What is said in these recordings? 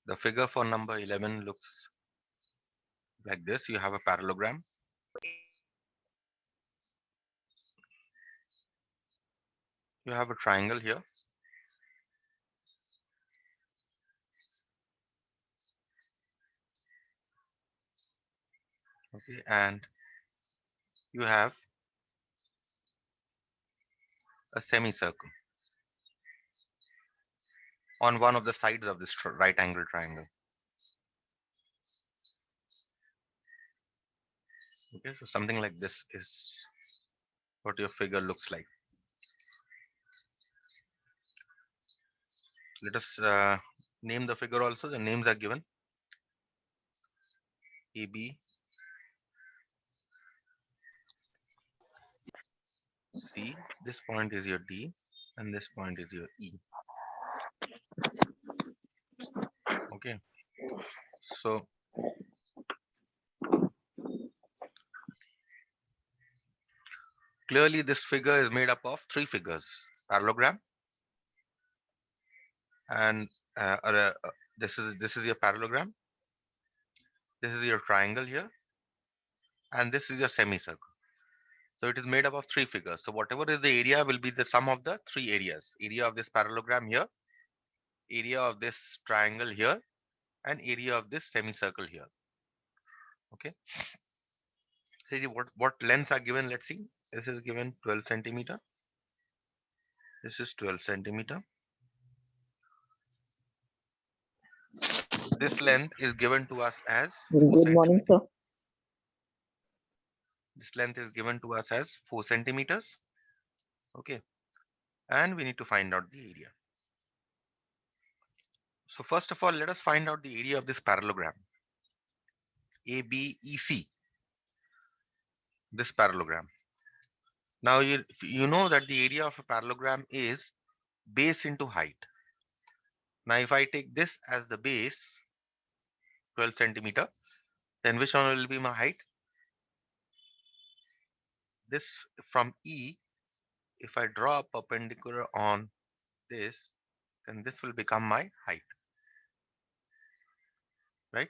The figure for number 11 looks like this. You have a parallelogram. You have a triangle here. Okay, and you have a semicircle on one of the sides of this right angle triangle. Okay, so something like this is what your figure looks like. Let us name the figure also. The names are given. AB, C. This point is your D, and this point is your E. Okay, so clearly this figure is made up of three figures: parallelogram, and this is your parallelogram. This is your triangle here, and this is your semicircle. So it is made up of three figures. So whatever is the area will be the sum of the three areas: area of this parallelogram here, area of this triangle here, and area of this semicircle here. Okay. See what lengths are given. Let's see. This is given 12 centimeter. This is 12 centimeter. This length is given to us as 4 Good morning, centimeters. sir. This length is given to us as 4 centimeters. Okay. And we need to find out the area. So first of all, let us find out the area of this parallelogram. ABEC. This parallelogram. Now you know that the area of a parallelogram is base into height. Now if I take this as the base, 12 centimeter, then which one will be my height? This from E, if I draw a perpendicular on this, then this will become my height, right?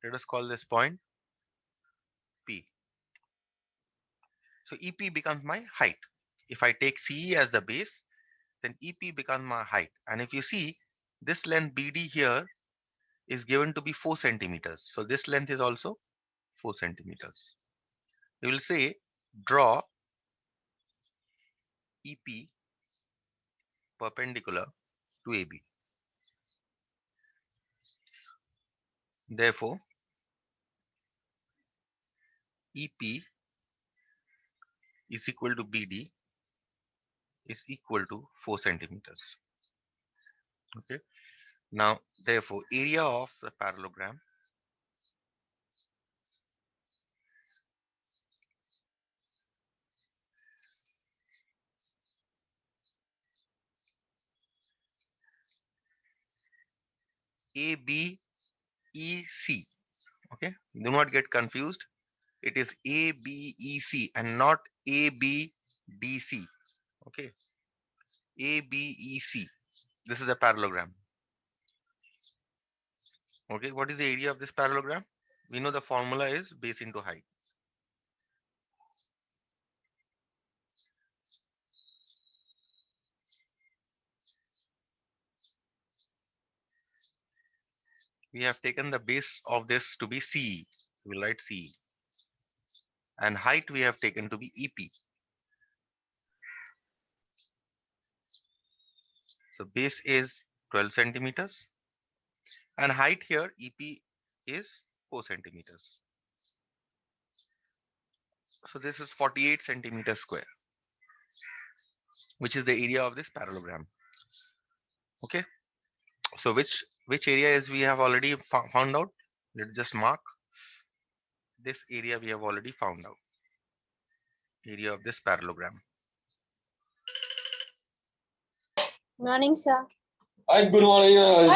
Let us call this point P. So EP becomes my height. If I take CE as the base, then EP becomes my height. And if you see, this length BD here is given to be 4 centimeters. So this length is also 4 centimeters. You will say draw EP perpendicular to AB. Therefore, EP is equal to BD is equal to 4 centimeters. Okay. Now, therefore, area of the parallelogram ABEC. Okay. Do not get confused. It is ABEC and not ABDC. Okay. ABEC. This is a parallelogram. Okay. What is the area of this parallelogram? We know the formula is base into height. We have taken the base of this to be CE. We will write CE. And height we have taken to be EP. So base is 12 centimeters and height here EP is 4 centimeters. So this is 48 centimeters square, which is the area of this parallelogram. Okay. So which area is we have already found out? Let's just mark this area we have already found out. Area of this parallelogram. Morning, sir. Hi, good morning.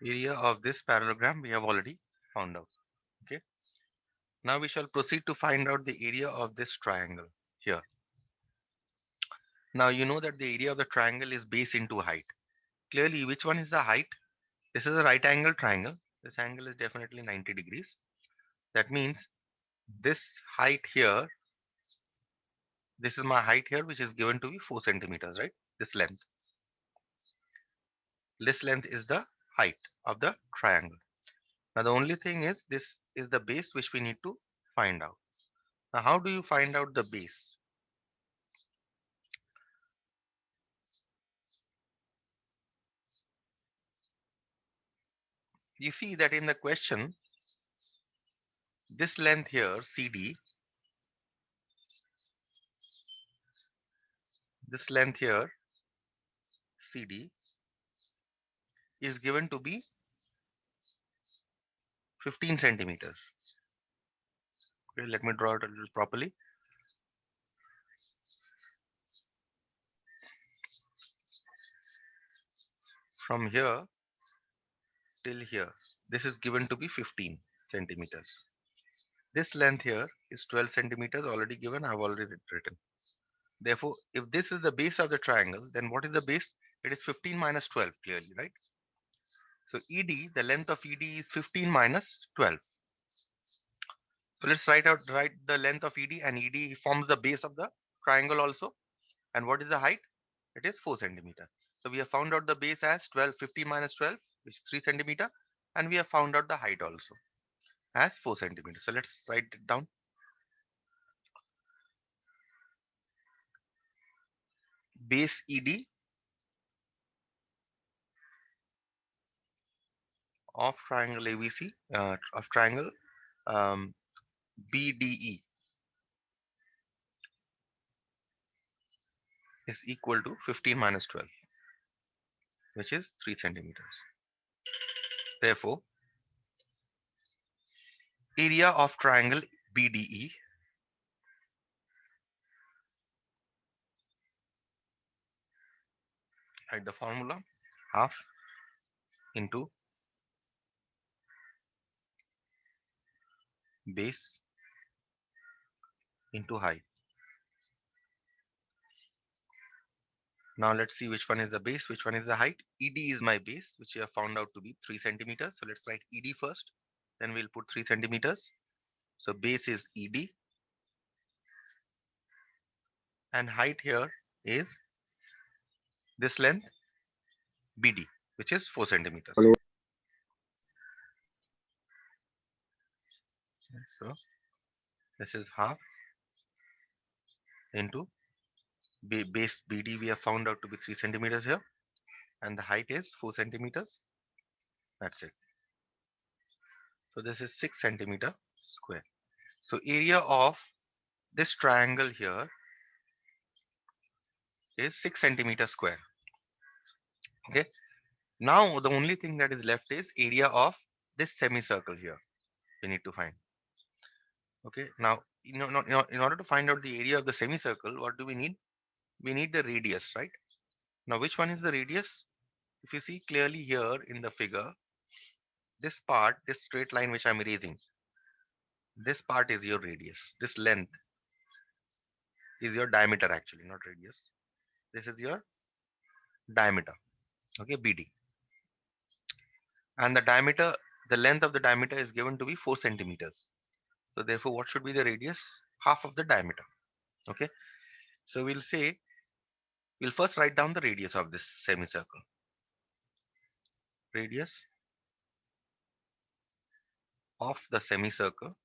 Area of this parallelogram we have already found out. Okay. Now we shall proceed to find out the area of this triangle here. Now you know that the area of the triangle is base into height. Clearly, which one is the height? This is a right angle triangle. This angle is definitely 90 degrees. That means this height here, this is my height here, which is given to be 4 centimeters, right? This length. This length is the height of the triangle. Now the only thing is this is the base which we need to find out. Now how do you find out the base? You see that in the question, this length here, CD, this length here, CD, is given to be 15 centimeters. Okay, let me draw it a little properly. From here till here, this is given to be 15 centimeters. This length here is 12 centimeters already given. I've already written. Therefore, if this is the base of the triangle, then what is the base? It is 15 minus 12 clearly, right? So ED, the length of ED is 15 minus 12. So let's write the length of ED, and ED forms the base of the triangle also. And what is the height? It is 4 centimeter. So we have found out the base as 12, 15 minus 12, which is 3 centimeter. And we have found out the height also as 4 centimeters. So let's write it down. Base ED of triangle ABC, of triangle BDE is equal to 15 minus 12, which is 3 centimeters. Therefore, area of triangle BDE write the formula, half into base into height. Now let's see which one is the base, which one is the height. ED is my base, which we have found out to be 3 centimeters. So let's write ED first, then we'll put 3 centimeters. So base is ED, and height here is this length BD, which is 4 centimeters. Hello. So this is half into base BD we have found out to be 3 centimeters here, and the height is 4 centimeters. That's it. So this is 6 centimeter square. So area of this triangle here is 6 centimeter square. Okay. Now the only thing that is left is area of this semicircle here. We need to find. Okay. Now, in order to find out the area of the semicircle, what do we need? We need the radius, right? Now, which one is the radius? If you see clearly here in the figure, this part, this straight line which I'm erasing, this part is your radius. This length is your diameter actually, not radius. This is your diameter, okay, BD. And the diameter, the length of the diameter is given to be 4 centimeters. So therefore, what should be the radius? Half of the diameter, okay. So we'll first write down the radius of this semicircle. Radius of the semicircle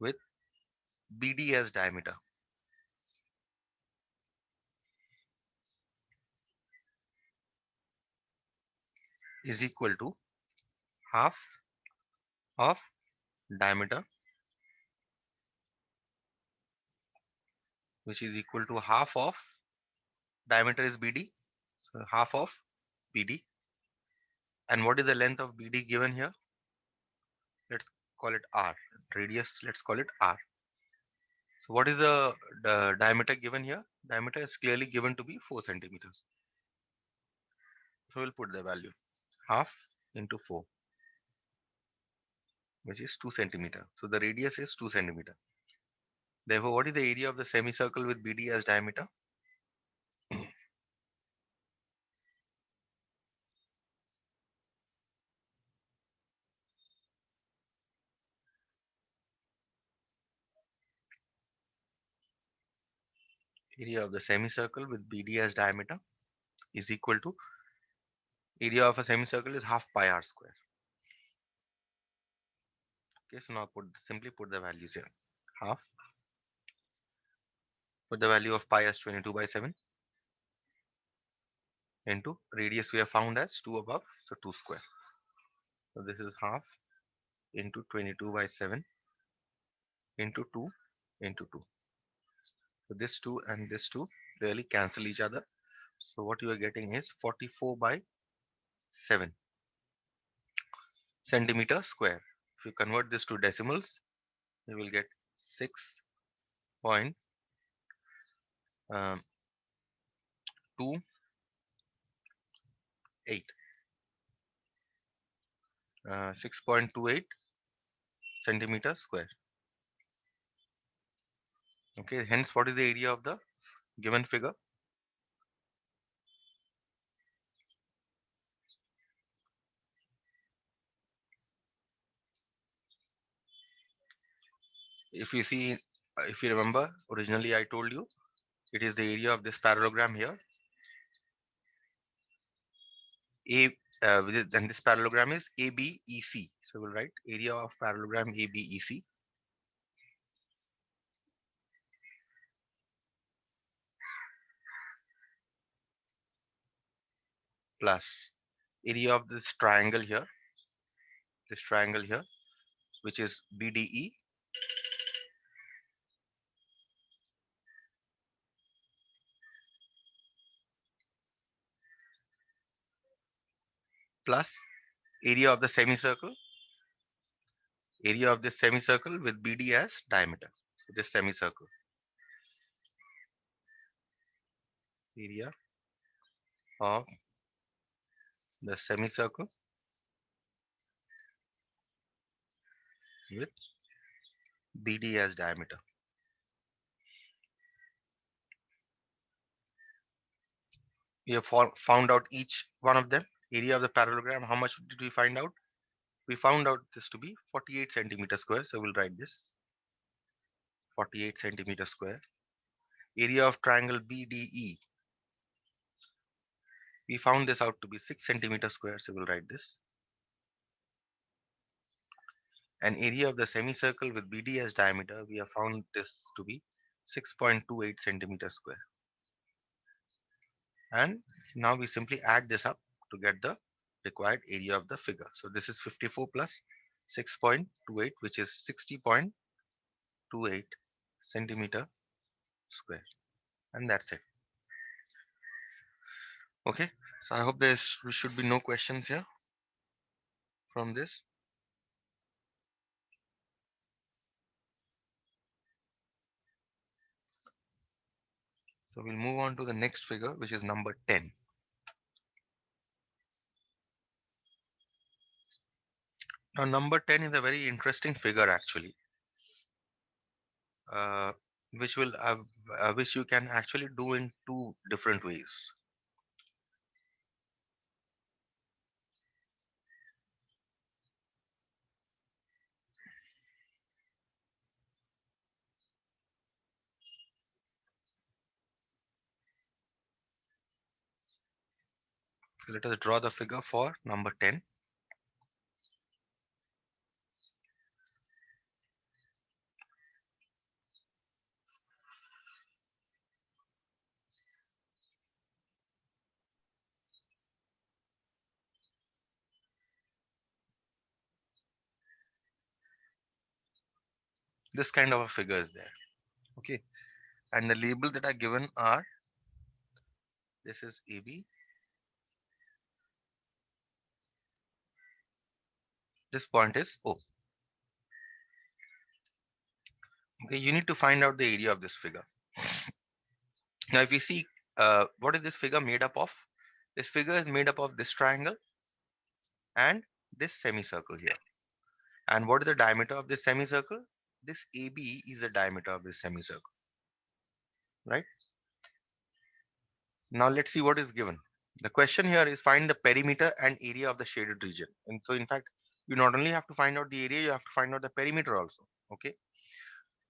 with BD as diameter is equal to half of diameter, which is equal to half of diameter is BD, so half of BD. And what is the length of BD given here? Let's call it R. Radius, let's call it R. So what is the diameter given here? Diameter is clearly given to be 4 centimeters. So we'll put the value. half into 4, which is 2 centimeter. So the radius is 2 centimeter. Therefore, what is the area of the semicircle with BD as diameter? Area of the semicircle with BD as diameter is equal to area of a semicircle is half pi r square. Okay, so now simply put the values here. Half, put the value of pi as 22 by 7 into radius we have found as 2 above, so 2 square. So this is half into 22 by 7 into 2 into 2. So this 2 and this 2 really cancel each other. So what you are getting is 44 by 7 centimeter square. If you convert this to decimals, you will get 6.28 6.28 centimeter square. Okay, hence what is the area of the given figure? If you see, if you remember, originally I told you it is the area of this parallelogram here. And this parallelogram is ABEC. So we'll write area of parallelogram ABEC plus area of this triangle here, which is BDE plus area of the semicircle, area of this semicircle with BD as diameter. So this semicircle, area of the semicircle with BD as diameter. We have found out each one of them. Area of the parallelogram, how much did we find out? We found out this to be 48 centimeter square. So we'll write this 48 centimeter square. Area of triangle BDE, we found this out to be 6 centimeter square. So we'll write this. And area of the semicircle with BD as diameter, we have found this to be 6.28 centimeter square. And now we simply add this up to get the required area of the figure. So this is 54 plus 6.28, which is 60.28 centimeter square. And that's it. Okay, so I hope there should be no questions here from this. So we'll move on to the next figure, which is number 10. Now, number 10 is a very interesting figure actually, uh, which you can actually do in two different ways. So let us draw the figure for number 10. This kind of a figure is there. Okay, and the label that are given are, this is AB, this point is O. Okay, you need to find out the area of this figure. Now if you see, what is this figure made up of? This figure is made up of this triangle and this semicircle here. And what is the diameter of this semicircle? This AB is the diameter of this semicircle, right? Now let's see what is given. The question here is find the perimeter and area of the shaded region. And so in fact, you not only have to find out the area, you have to find out the perimeter also. Okay.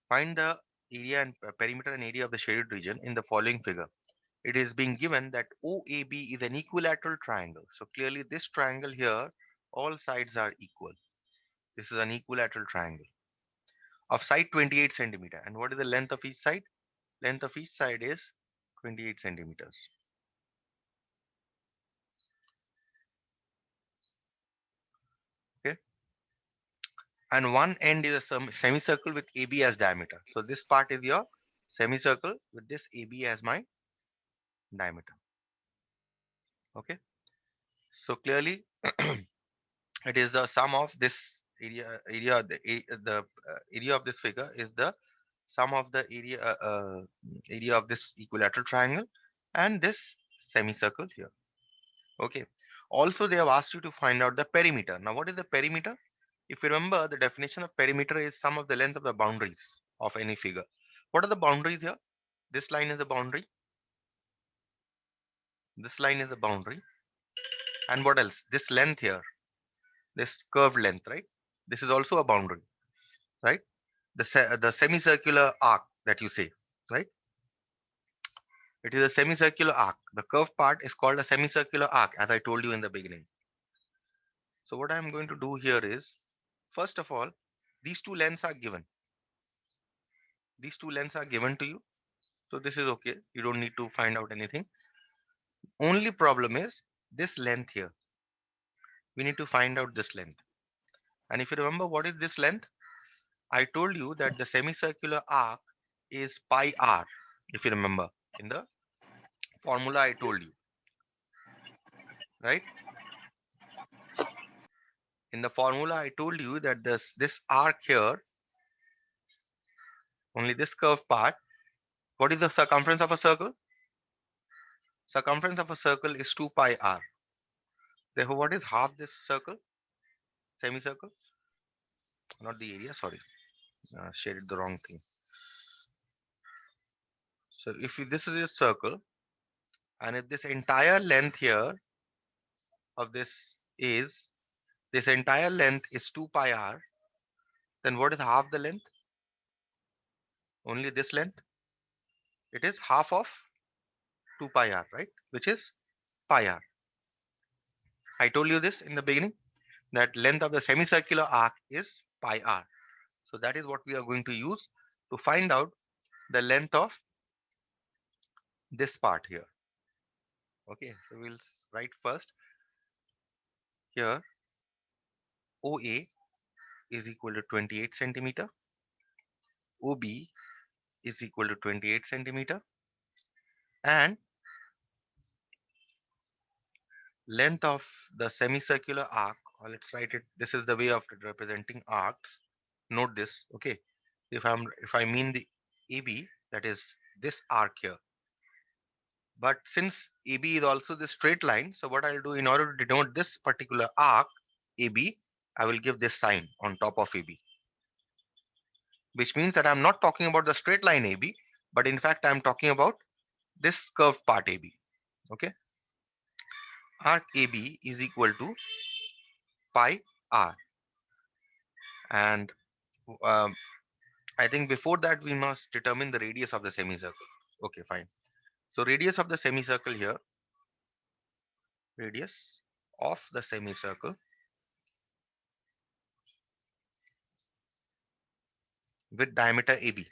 Find the area and perimeter and area of the shaded region in the following figure. It is being given that OAB is an equilateral triangle. So clearly this triangle here, all sides are equal. This is an equilateral triangle of side 28 centimeter. And what is the length of each side? Length of each side is 28 centimeters. Okay. And one end is a semicircle with AB as diameter. So this part is your semicircle with this AB as my diameter. Okay. So clearly it is the sum of this area of this figure is the sum of the area of this equilateral triangle and this semicircle here. Okay. Also, they have asked you to find out the perimeter. Now, what is the perimeter? If you remember, the definition of perimeter is sum of the length of the boundaries of any figure. What are the boundaries here? This line is a boundary. This line is a boundary. And what else? This length here, this curved length, right? This is also a boundary, right? The semicircular arc that you say, right? It is a semicircular arc. The curved part is called a semicircular arc, as I told you in the beginning. So what I'm going to do here is, first of all, these two lengths are given. These two lengths are given to you. So this is okay. You don't need to find out anything. Only problem is this length here. We need to find out this length. And if you remember, what is this length? I told you that the semicircular arc is pi r. If you remember, in the formula I told you, right? In the formula I told you that this arc here, only this curved part, what is the circumference of a circle? Circumference of a circle is 2 pi r. Therefore, what is half this circle? Semicircle? Not the area, sorry. Shaded the wrong thing. So if this is a circle, and if this entire length here of this entire length is 2 pi r, then what is half the length? Only this length. It is half of 2 pi r, right? Which is pi r. I told you this in the beginning, that length of the semicircular arc is pi r. So that is what we are going to use to find out the length of this part here. Okay, so we'll write first here OA is equal to 28 centimeter, OB is equal to 28 centimeter, and length of the semicircular arc, or let's write it, this is the way of representing arcs. Note this, okay? If I mean the AB, that is this arc here. But since AB is also the straight line, so what I'll do in order to denote this particular arc, AB, I will give this sign on top of AB, which means that I'm not talking about the straight line AB, but in fact, I'm talking about this curved part AB. Okay. Arc AB is equal to pi r. And I think before that, we must determine the radius of the semicircle. Okay, fine. So radius of the semicircle here, radius of the semicircle with diameter AB.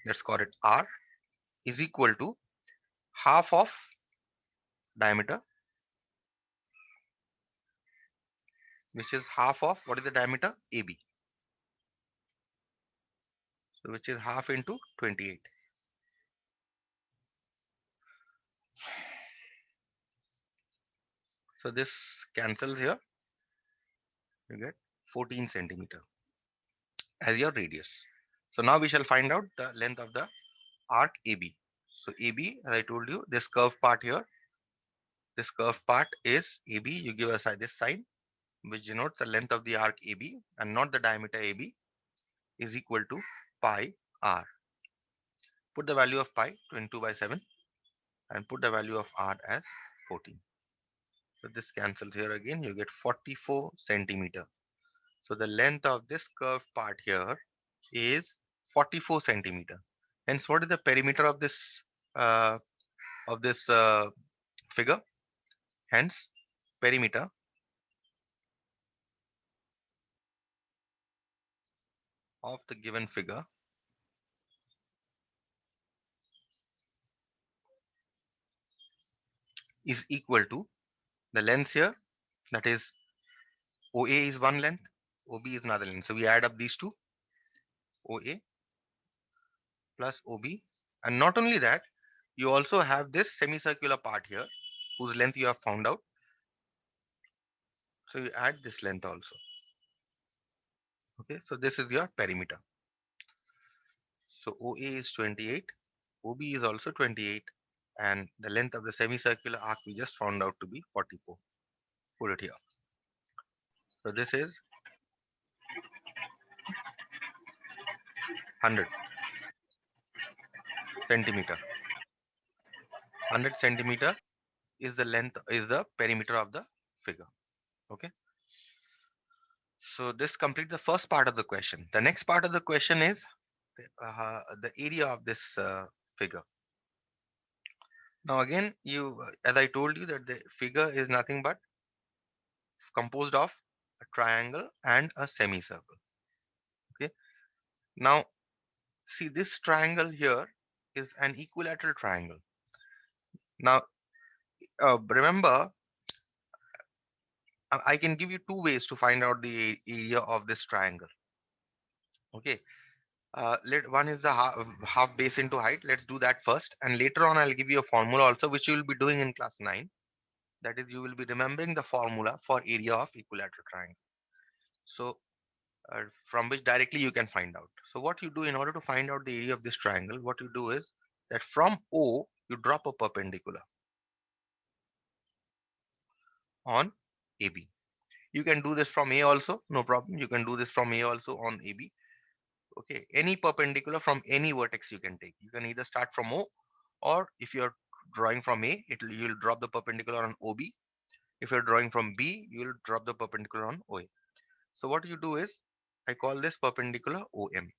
Let's call it R is equal to half of diameter, which is half of what is the diameter? AB. So which is half into 28. So this cancels here. You get 14 centimeter as your radius. So now we shall find out the length of the arc AB. So AB, as I told you, this curved part here, this curved part is AB. You give us this sign, which denotes the length of the arc AB and not the diameter AB, is equal to pi r. Put the value of pi 22 by 7 and put the value of r as 14. So this cancels here again. You get 44 centimeter. So the length of this curved part here is 44 centimeter. Hence, what is the perimeter uh, of this figure? Hence, perimeter of the given figure is equal to the length here, that is OA is one length, OB is another length. So we add up these two, OA plus OB. And not only that, you also have this semicircular part here, whose length you have found out. So you add this length also. Okay, so this is your perimeter. So OA is 28, OB is also 28, and the length of the semicircular arc we just found out to be 44. Put it here. So this is 100 centimeter. 100 centimeter is the length, is the perimeter of the figure. Okay. So this completes the first part of the question. The next part of the question is the area of this figure. Now again, as I told you, that the figure is nothing but composed of a triangle and a semicircle. Okay. Now see, this triangle here is an equilateral triangle. Now remember, I can give you two ways to find out the area of this triangle. Okay. One is the half base into height. Let's do that first, and later on I'll give you a formula also, which you will be doing in class 9. That is, you will be remembering the formula for area of equilateral triangle. So from which directly you can find out. So what you do in order to find out the area of this triangle, what you do is that from O you drop a perpendicular on AB. You can do this from A also, no problem. You can do this from A also on AB. Okay, any perpendicular from any vertex you can take. You can either start from O, or if you're drawing from A, you'll drop the perpendicular on OB. If you're drawing from B, you'll drop the perpendicular on OA. So what you do is, I call this perpendicular OM.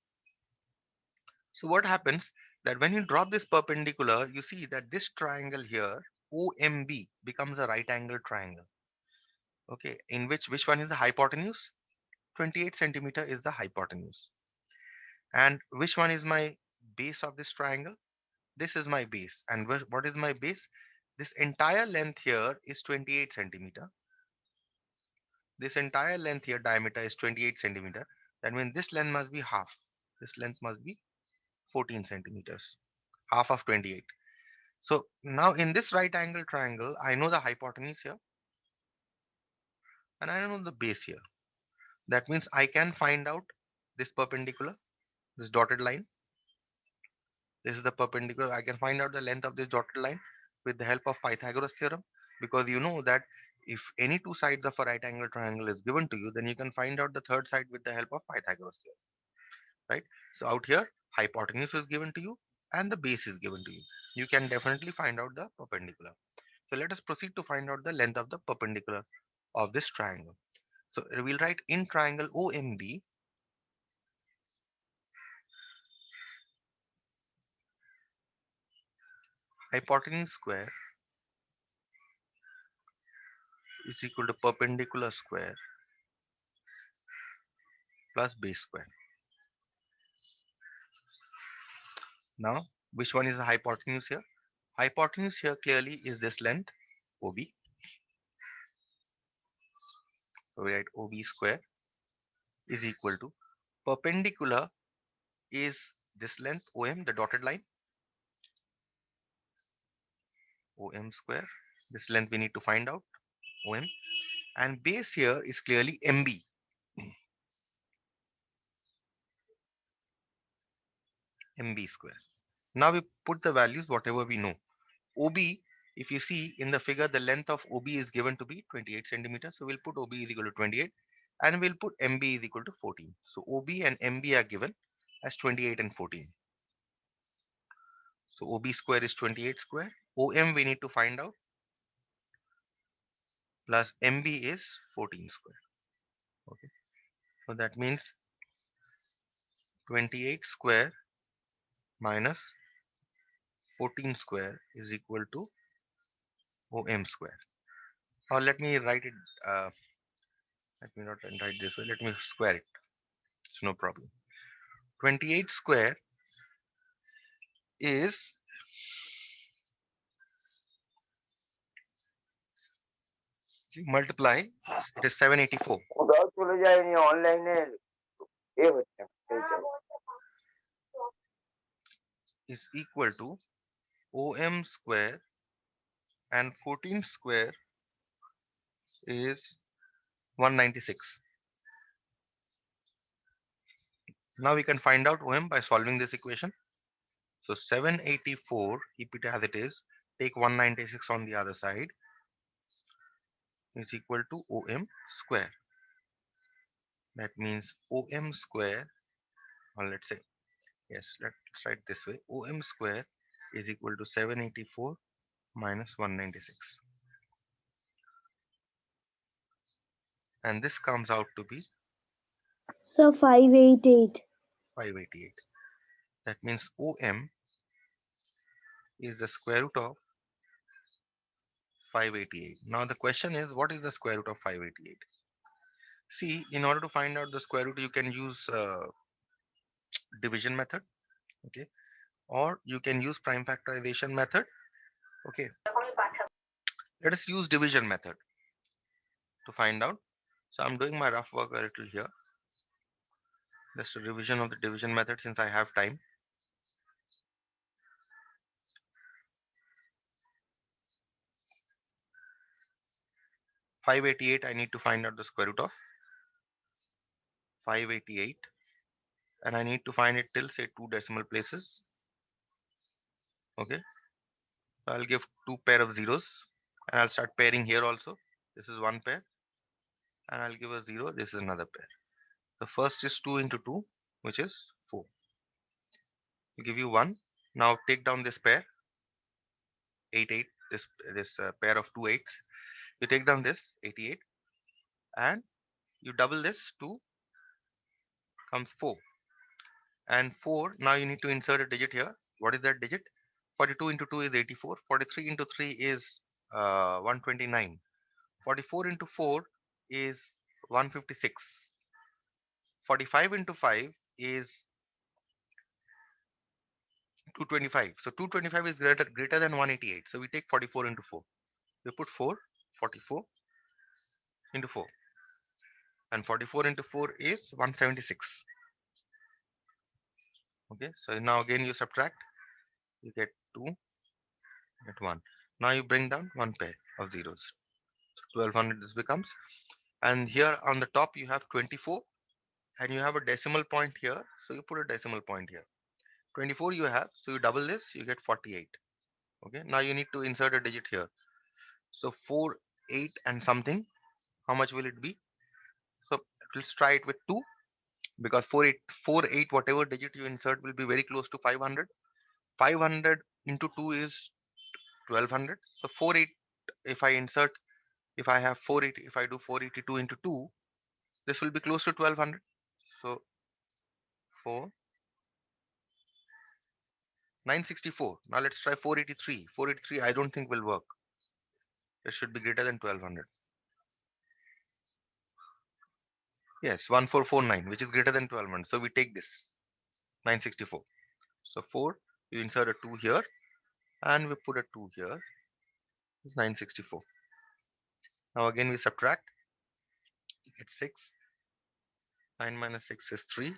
So what happens, that when you drop this perpendicular, you see that this triangle here, OMB, becomes a right angle triangle. Okay, in which one is the hypotenuse? 28 centimeter is the hypotenuse. And which one is my base of this triangle? This is my base. And what is my base? This entire length here is 28 centimeter. This entire length here, diameter, is 28 centimeter. That means this length must be half. This length must be 14 centimeters. Half of 28. So now in this right angle triangle, I know the hypotenuse here and I know the base here. That means I can find out this perpendicular, this dotted line. This is the perpendicular. I can find out the length of this dotted line with the help of Pythagoras theorem, because you know that if any two sides of a right angle triangle is given to you, then you can find out the third side with the help of Pythagoras theorem, right? So out here, hypotenuse is given to you and the base is given to you. You can definitely find out the perpendicular. So let us proceed to find out the length of the perpendicular of this triangle. So we'll write in triangle OMB, hypotenuse square is equal to perpendicular square plus base square. Now, which one is the hypotenuse here? Hypotenuse here clearly is this length, OB. So we write OB square is equal to perpendicular is this length, OM, the dotted line, OM square. This length we need to find out, OM. And base here is clearly MB. MB square. Now we put the values whatever we know. OB, if you see in the figure, the length of OB is given to be 28 centimeters. So we'll put OB is equal to 28 and we'll put MB is equal to 14. So OB and MB are given as 28 and 14. So OB square is 28 square. OM we need to find out, plus MB is 14 square. Okay. So that means 28 square minus 14 square is equal to OM square. Or let me write it, let me not write this way, let me square it. It's no problem. 28 square is, multiply, it is 784, দাও চলে যায়নি অনলাইনে এ হচ্ছে এইটাই। is equal to OM square, and 14 square is 196. Now we can find out OM by solving this equation. So 784, keep it as it is, take 196 on the other side, is equal to OM square. That means OM square, or let's say, yes, let's write this way. OM square is equal to 784 minus 196. And this comes out to be So 588. 588. That means OM is the square root of 588. Now the question is, what is the square root of 588? See, in order to find out the square root, you can use division method, okay, or you can use prime factorization method. Okay, let us use division method to find out. So I'm doing my rough work a little here. Just a revision of the division method since I have time. 588, I need to find out the square root of 588, and I need to find it till say 2 decimal places. Okay, so I'll give 2 pair of zeros, and I'll start pairing here also. This is 1 pair, and I'll give a 0. This is another pair. The first is 2 into 2, which is 4. I'll give you 1. Now take down this pair, 8 8. This pair of 2 8s. You take down this 88, and you double this, 2 comes 4, and 4. Now you need to insert a digit here. What is that digit? 42 into 2 is 84. 43 into 3 is 129. 44 into 4 is 156. 45 into 5 is 225. So 225 is greater than 188. So we take 44 into 4. We put 4, 44 into 4. And 44 into 4 is 176. Okay, so now again you subtract, you get 2, get 1. Now you bring down 1 pair of zeros. So 1200 this becomes. And here on the top you have 24, and you have a decimal point here. So you put a decimal point here. 24 you have, so you double this, you get 48. Okay, now you need to insert a digit here. So 4, 8 and something, how much will it be? So let's try it with 2, because 4 8 whatever digit you insert will be very close to 500. 500 into 2 is 1200. So 4 8, if I insert, if I have 4 8, if I do 482 into 2, this will be close to 1200. So 4 964. Now let's try 483. 483 I don't think will work. It should be greater than 1200. Yes, 1449, which is greater than 1200. So we take this 964. So 4, you insert a 2 here, and we put a 2 here. It's 964. Now again we subtract. You get 6. 9 minus 6 is 3,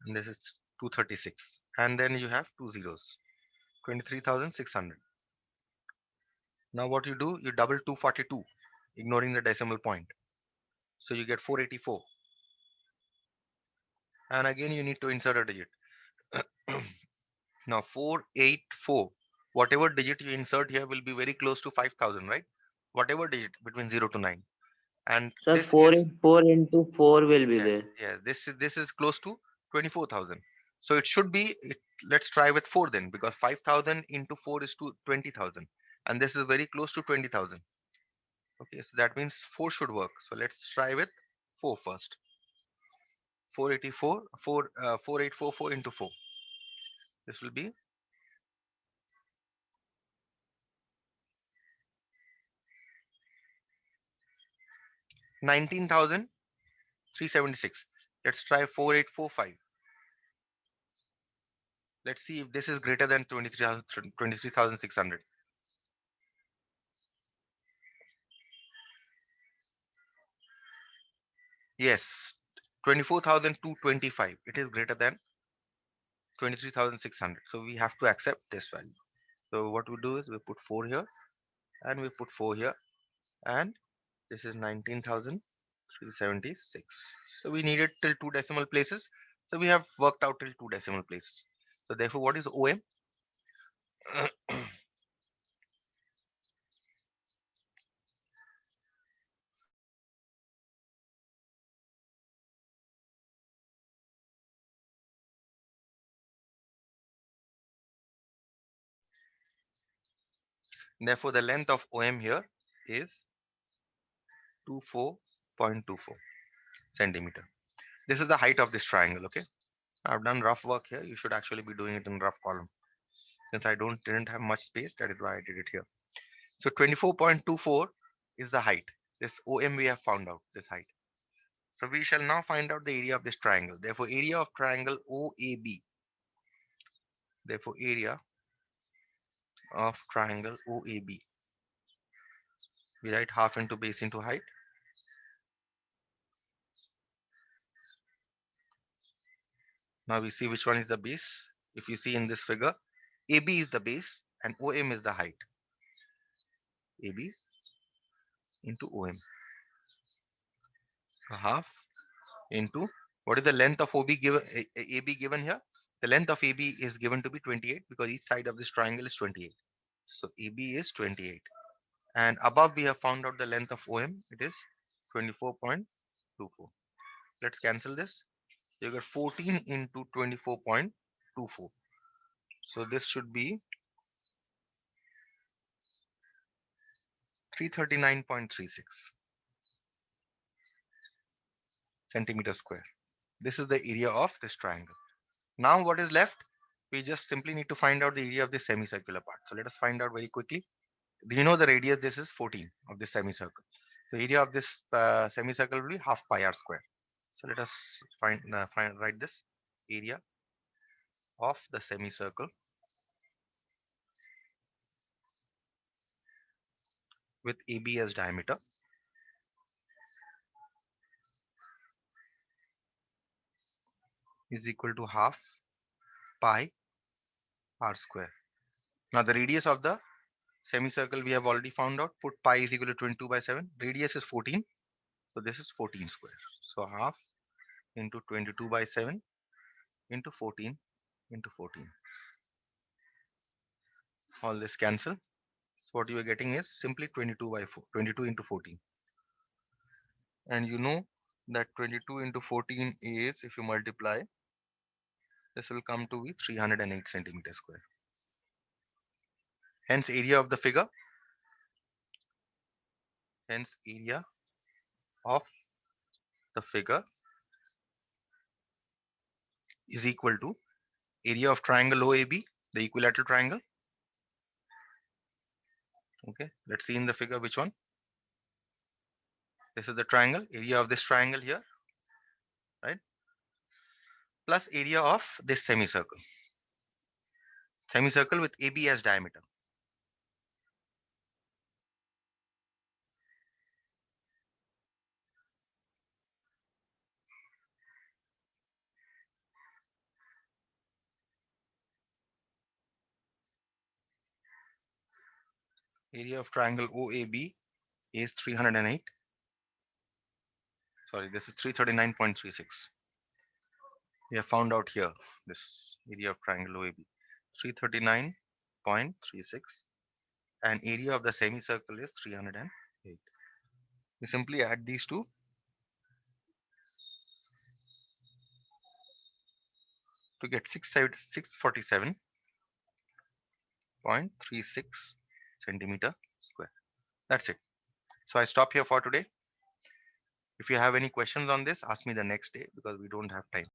and this is 236. And then you have 2 zeros. 23,600. Now what you do, you double 242, ignoring the decimal point. So you get 484. And again you need to insert a digit. Now 484, whatever digit you insert here will be very close to 5,000, right? Whatever digit between 0 to 9. And Sir, this is, 4 into 4 will be yes, there. yes, this is close to 24,000. So it should be, let's try with 4 then, because 5,000 into 4 is to 20,000. And this is very close to 20,000. Okay, so that means 4 should work. So let's try with 4 first. 484, 4844 into 4. This will be 19,376. Let's try 4845. Let's see if this is greater than 23,600. Yes, 24,225. It is greater than 23,600. So we have to accept this value. So what we do is we put 4 here and we put 4 here, and this is 19,376. So we need it till 2 decimal places. So we have worked out till 2 decimal places. So therefore, what is OM? Therefore, the length of OM here is 24.24 centimeter. This is the height of this triangle. Okay, I've done rough work here. You should actually be doing it in rough column. Since I didn't have much space, that is why I did it here. So 24.24 is the height. This OM we have found out, this height. So we shall now find out the area of this triangle. Therefore, area of triangle OAB. Therefore, area of triangle OAB. We write half into base into height. Now we see which one is the base. If you see in this figure, AB is the base and OM is the height. AB into OM. So half into, what is the length of OB given, AB given here? The length of AB is given to be 28 because each side of this triangle is 28. So AB is 28. And above we have found out the length of OM. It is 24.24. Let's cancel this. You get 14 into 24.24. So this should be 339.36 centimeter square. This is the area of this triangle. Now what is left? We just simply need to find out the area of this semicircular part. So let us find out very quickly. Do you know the radius? This is 14 of this semicircle. So area of this semicircle will be half pi r square. So let us write this area of the semicircle with AB as diameter is equal to half pi r square. Now the radius of the semicircle we have already found out. Put pi is equal to 22 by 7. Radius is 14. So this is 14 square. So half into 22 by 7 into 14 into 14. All this cancel. So what you are getting is simply 22 by 4, 22 into 14. And you know that 22 into 14 is, if you multiply, this will come to be 308 centimeter square. Hence area of the figure. Hence area of the figure is equal to area of triangle OAB, the equilateral triangle. Okay, let's see in the figure which one. This is the triangle, area of this triangle here, right? Plus area of this semicircle. Semicircle with AB as diameter. Area of triangle OAB is 308. Sorry, this is 339.36. We have found out here this area of triangle OAB, 339.36, and area of the semicircle is 308. You simply add these two to get 647.36 centimeter square. That's it. So I stop here for today. If you have any questions on this, ask me the next day because we don't have time.